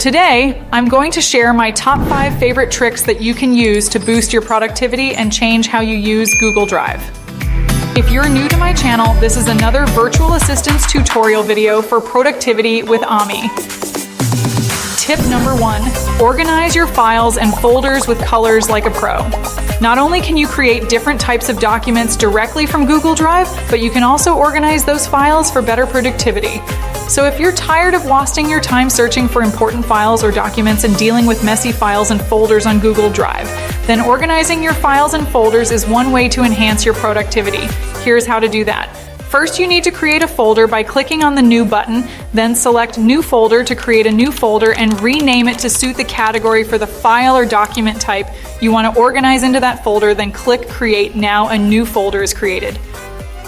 Today, I'm going to share my top 5 favorite tricks that you can use to boost your productivity and change how you use Google Drive. If you're new to my channel, this is another virtual assistance tutorial video for productivity with Ami. Tip number 1, organize your files and folders with colors like a pro. Not only can you create different types of documents directly from Google Drive, but you can also organize those files for better productivity. So if you're tired of wasting your time searching for important files or documents and dealing with messy files and folders on Google Drive, then organizing your files and folders is one way to enhance your productivity. Here's how to do that. First, you need to create a folder by clicking on the New button, then select New Folder to create a new folder and rename it to suit the category for the file or document type you want to organize into that folder, then click Create. Now a new folder is created.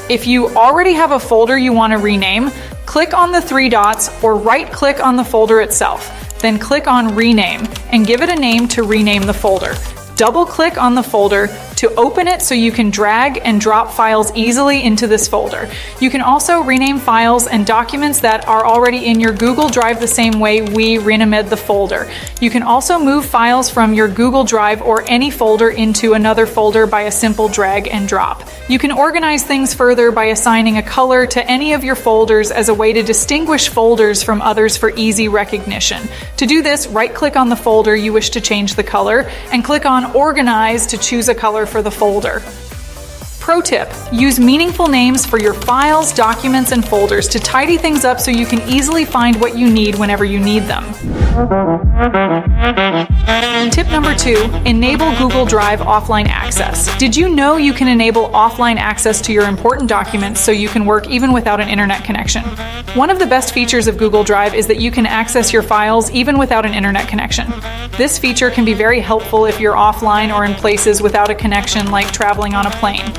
If you already have a folder you want to rename, click on the 3 dots or right-click on the folder itself, then click on Rename and give it a name to rename the folder. Double-click on the folder to open it so you can drag and drop files easily into this folder. You can also rename files and documents that are already in your Google Drive the same way we renamed the folder. You can also move files from your Google Drive or any folder into another folder by a simple drag and drop. You can organize things further by assigning a color to any of your folders as a way to distinguish folders from others for easy recognition. To do this, right-click on the folder you wish to change the color and click on Organize to choose a color for the folder. Pro tip, use meaningful names for your files, documents, and folders to tidy things up so you can easily find what you need whenever you need them. Tip number 2, enable Google Drive offline access. Did you know you can enable offline access to your important documents so you can work even without an internet connection? One of the best features of Google Drive is that you can access your files even without an internet connection. This feature can be very helpful if you're offline or in places without a connection, like traveling on a plane.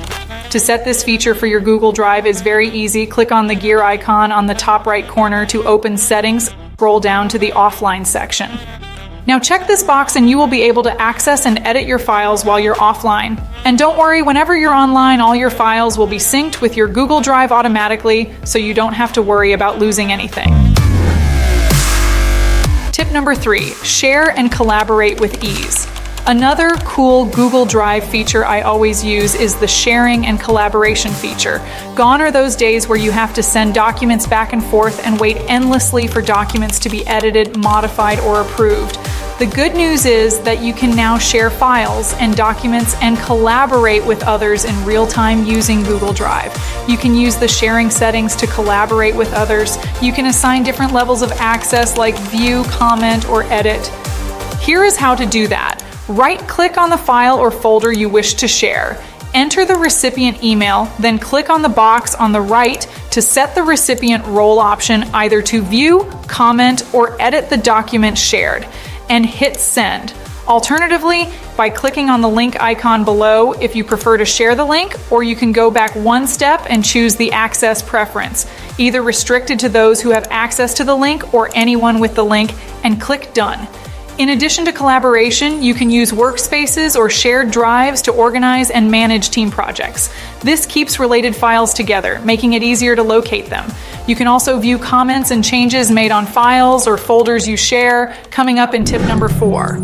To set this feature for your Google Drive is very easy. Click on the gear icon on the top right corner to open Settings. Scroll down to the Offline section. Now check this box and you will be able to access and edit your files while you're offline. And don't worry, whenever you're online, all your files will be synced with your Google Drive automatically, so you don't have to worry about losing anything. Tip number 3, share and collaborate with ease. Another cool Google Drive feature I always use is the sharing and collaboration feature. Gone are those days where you have to send documents back and forth and wait endlessly for documents to be edited, modified, or approved. The good news is that you can now share files and documents and collaborate with others in real time using Google Drive. You can use the sharing settings to collaborate with others. You can assign different levels of access like view, comment, or edit. Here is how to do that. Right-click on the file or folder you wish to share. Enter the recipient email, then click on the box on the right to set the recipient role option either to view, comment, or edit the document shared, and hit send. Alternatively, by clicking on the link icon below if you prefer to share the link, or you can go back one step and choose the access preference, either restricted to those who have access to the link or anyone with the link, and click done. In addition to collaboration, you can use workspaces or shared drives to organize and manage team projects. This keeps related files together, making it easier to locate them. You can also view comments and changes made on files or folders you share, coming up in tip number 4.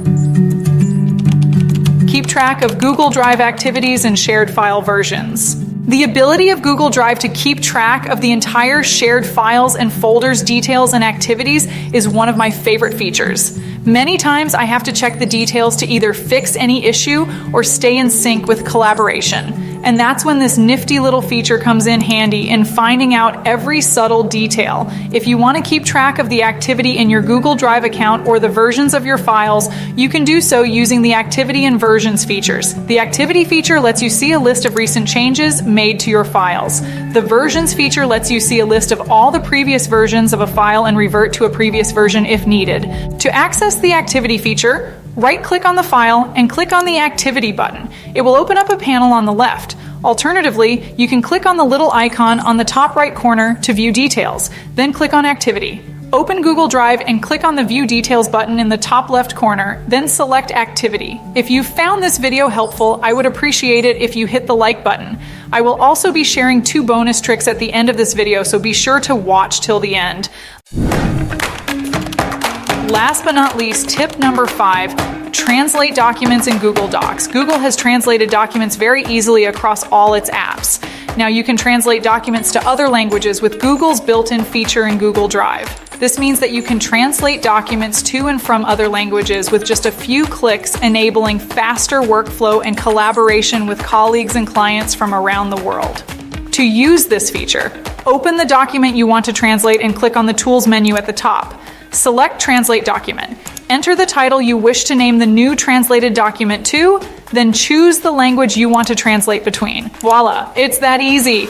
Keep track of Google Drive activities and shared file versions. The ability of Google Drive to keep track of the entire shared files and folders, details, and activities is one of my favorite features. Many times I have to check the details to either fix any issue or stay in sync with collaboration. And that's when this nifty little feature comes in handy in finding out every subtle detail. If you want to keep track of the activity in your Google Drive account or the versions of your files, you can do so using the Activity and Versions features. The Activity feature lets you see a list of recent changes made to your files. The Versions feature lets you see a list of all the previous versions of a file and revert to a previous version if needed. To access the Activity feature, right-click on the file and click on the Activity button. It will open up a panel on the left. Alternatively, you can click on the little icon on the top right corner to view details, then click on Activity. Open Google Drive and click on the View Details button in the top left corner, then select Activity. If you found this video helpful, I would appreciate it if you hit the like button. I will also be sharing 2 bonus tricks at the end of this video, so be sure to watch till the end. Last but not least, tip number 5, translate documents in Google Docs. Google has translated documents very easily across all its apps. Now you can translate documents to other languages with Google's built-in feature in Google Drive. This means that you can translate documents to and from other languages with just a few clicks, enabling faster workflow and collaboration with colleagues and clients from around the world. To use this feature, open the document you want to translate and click on the Tools menu at the top. Select Translate Document. Enter the title you wish to name the new translated document to, then choose the language you want to translate between. Voila, it's that easy.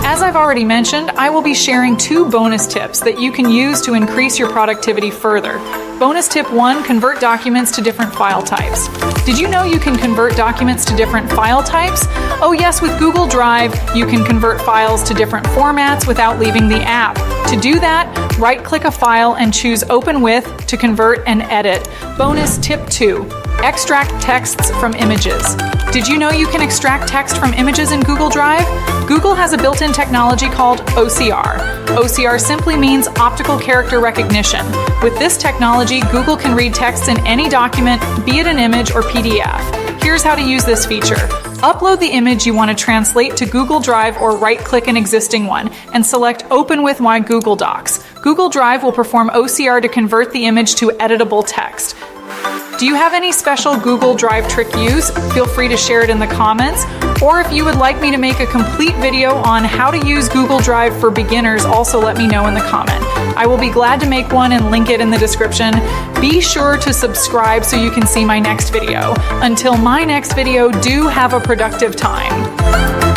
As I've already mentioned, I will be sharing 2 bonus tips that you can use to increase your productivity further. Bonus tip 1, convert documents to different file types. Did you know you can convert documents to different file types? Oh yes, with Google Drive, you can convert files to different formats without leaving the app. To do that, right-click a file and choose Open With to convert and edit. Bonus tip 2, extract texts from images. Did you know you can extract text from images in Google Drive? Google has a built-in technology called OCR. OCR simply means optical character recognition. With this technology, Google can read text in any document, be it an image or PDF. Here's how to use this feature. Upload the image you want to translate to Google Drive or right-click an existing one and select Open with My Google Docs. Google Drive will perform OCR to convert the image to editable text. Do you have any special Google Drive trick use? Feel free to share it in the comments. Or if you would like me to make a complete video on how to use Google Drive for beginners, also let me know in the comment. I will be glad to make one and link it in the description. Be sure to subscribe so you can see my next video. Until my next video, do have a productive time.